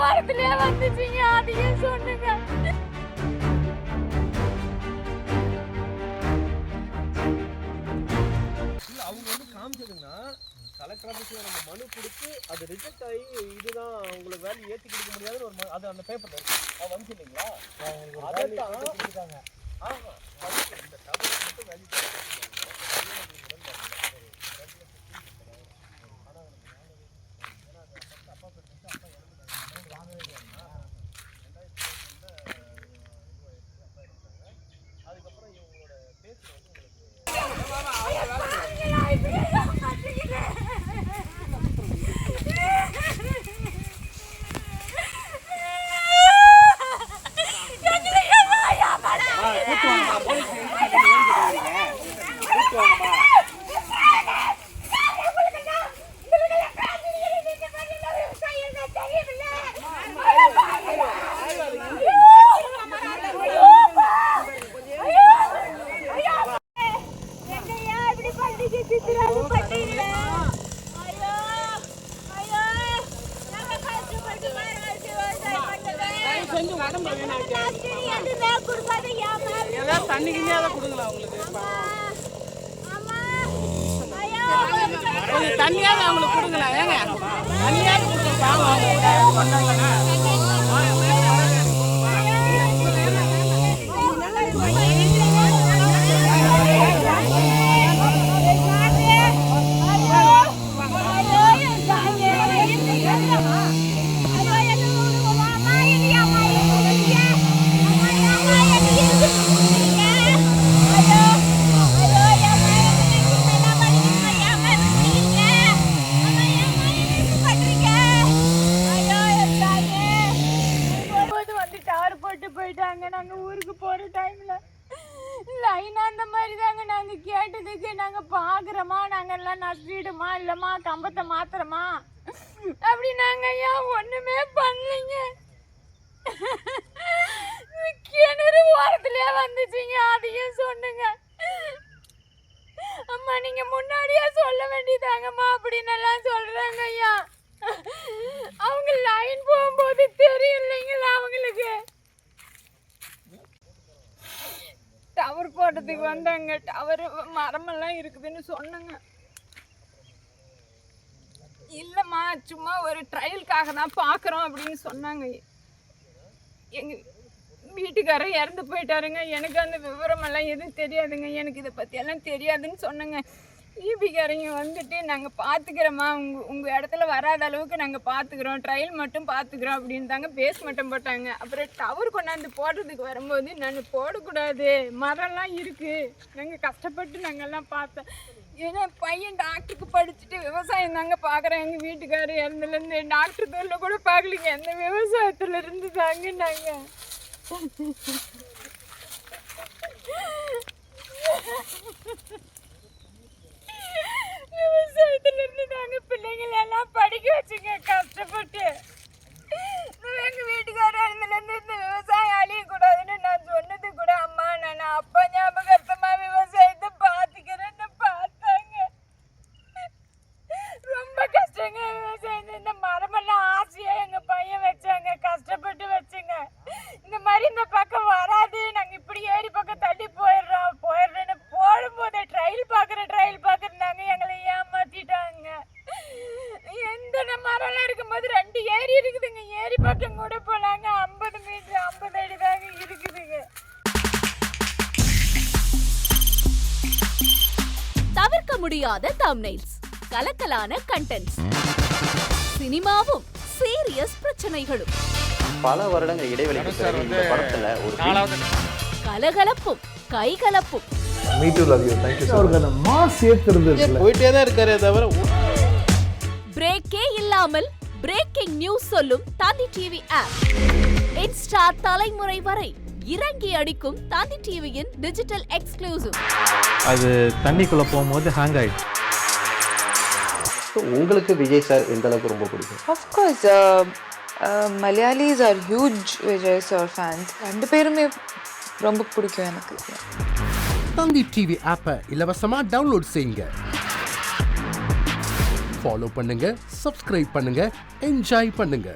ஓரத்திலே வந்துட்டீங்க, அதையும் சொல்லுங்க. அவங்க வந்து காமிச்சதுன்னா கலெக்டர் ஆஃபீஸ்ல நம்ம மனு கொடுத்து அது ரிஜெக்ட் ஆகி இதுதான் உங்களுக்கு வேல்யூ ஏற்றி கொடுக்க முடியாதுன்னு ஒரு அது அந்த பேப்பர்ல இருக்கு. அது வந்து இல்லைங்களா? அதான் ஆமா இந்த டபுள் மட்டும் வேல்யூ அதுக்கப்புறம் இவங்களோட பேச்சு வந்து தண்ணியாவது அவங்களுக்கு கொடுங்களா? ஏங்க தண்ணியாவது கொடுத்துருப்பாங்க. போயிட்டாங்க. நாங்க ஊருக்கு போற டைம்ல லைனா அந்த மாதிரி தாங்க நாங்க கேட்டதுக்கு நாங்க பாக்குறோமா, நாங்க எல்லாம் நஷ்டிடுமா இல்லம்மா கம்பத்தை மாத்திரமா அப்படி நாங்க ஏன் ஒண்ணுமே பண்ணலைங்க. கிணறு ஓரத்திலே வந்துச்சுங்க, அதையும் சொன்னுங்க. அம்மா நீங்க முன்னாடியே சொல்ல வேண்டியதாங்கம்மா அப்படின்னு எல்லாம் சொல்றாங்க ஐயா. அவங்க லைன் போகும்போது தெரியும் இல்லைங்களா அவங்களுக்கு. டவர் போட்டதுக்கு வந்தாங்க, டவர் மரமெல்லாம் இருக்குதுன்னு சொன்னாங்க. இல்லைம்மா சும்மா ஒரு ட்ரையலுக்காக தான் பார்க்குறோம் அப்படின்னு சொன்னாங்க. எங்கள் வீட்டுக்காரர் இறந்து போயிட்டாருங்க. எனக்கு அந்த விவரமெல்லாம் எதுவும் தெரியாதுங்க, எனக்கு இதை பற்றியெல்லாம் தெரியாதுன்னு சொன்னாங்க. ஈபிக்காரங்க வந்துட்டு நாங்கள் பார்த்துக்கிறோம்மா, உங்கள் இடத்துல வராத அளவுக்கு நாங்கள் பார்த்துக்குறோம், ட்ரையல் மட்டும் பார்த்துக்குறோம் அப்படின்னு தாங்க பேஸ் மட்டும் போட்டாங்க. அப்புறம் டவர் கொண்டாந்து போடுறதுக்கு வரும்போது நான் போடக்கூடாது, மரம்லாம் இருக்குது, நாங்கள் கஷ்டப்பட்டு நாங்கள்லாம் பார்த்தோம். ஏன்னா பையன் டாக்டருக்கு படிச்சுட்டு விவசாயம் தாங்க பார்க்குறேன். எங்கள் வீட்டுக்காரர் இறந்துலேருந்து டாக்டர் தொழில் கூட பார்க்கலிங்க, அந்த விவசாயத்தில் இருந்து தாங்க நாங்கள் விவசாயத்துல இருந்து நாங்க பிள்ளைங்களை எல்லாம் படிக்க வச்சுங்க கஷ்டப்பட்டு. எங்க வீட்டுக்காரர் இருந்து இந்த விவசாயம் அழியக்கூடாதுன்னு நான் சொன்னது கூட அம்மா நான் அப்பா ஞாபகமா விவசாயத்தை பார்த்துக்கிறேன்னு பார்த்தாங்க. ரொம்ப கஷ்டங்க விவசாயம். இந்த மரமெல்லாம் ஆசையா எங்க பையன் வச்சாங்க, கஷ்டப்பட்டு வச்சுங்க. இந்த மாதிரி இந்த பக்கம் வராது, நாங்க இப்படி ஏறி பக்கம் தள்ளி போயிடுறேன்னு போடும்போது ட்ரையல் பார்க்குறாங்க, எங்களை ஏமாத்திட்டாங்க. எந்த மரம்லாம் இருக்கும்போது 2 ஏரி இருக்குதுங்க, ஏரி பக்கம் கூட போனாங்க. 50 மீட்டர் 50 அடி தாங்க இருக்குதுங்க. தவிர்க்க முடியாத தம்ப்நெயில்ஸ், கலக்கலான கண்டென்ட்ஸ், சினிமாவும் சீரியஸ் பிரச்சனைகளும், பல வருடங்கள் இடைவெளிக்கு பிறகு இந்த படத்துல ஒரு கலகலப்பும் கைகலப்பும், me too love you thank you அவருக்கு அந்த மாஸ் ஏத்துறது இல்ல, போயிட்டே தான் இருக்காரே தவிர பிரேக்கே இல்லாமல் பிரேக்கிங் நியூஸ் சொல்லும் தந்தி டிவி ஆப். இன்ஸ்டா தலைமுறை வரை இறங்கி அடிக்கும் தந்தி டிவியின் டிஜிட்டல் எக்ஸ்க்ளூசிவ். அது தண்ணிக்குள்ள போகும்போது ஹேங் ஆயிடுச்சு. உங்களுக்கு விஜய் சார் எந்த அளவுக்கு ரொம்ப பிடிக்கும்? Of course, Malayalis are huge Vijay sir fans. 2 பேருமே ரொம்ப பிடிக்கும் எனக்கு. தந்தி டிவி ஆப்பை இலவசமா டவுன்லோட் செய்யுங்க, ஃபாலோ பண்ணுங்க, சப்ஸ்கிரைப் பண்ணுங்க, என்ஜாய் பண்ணுங்க.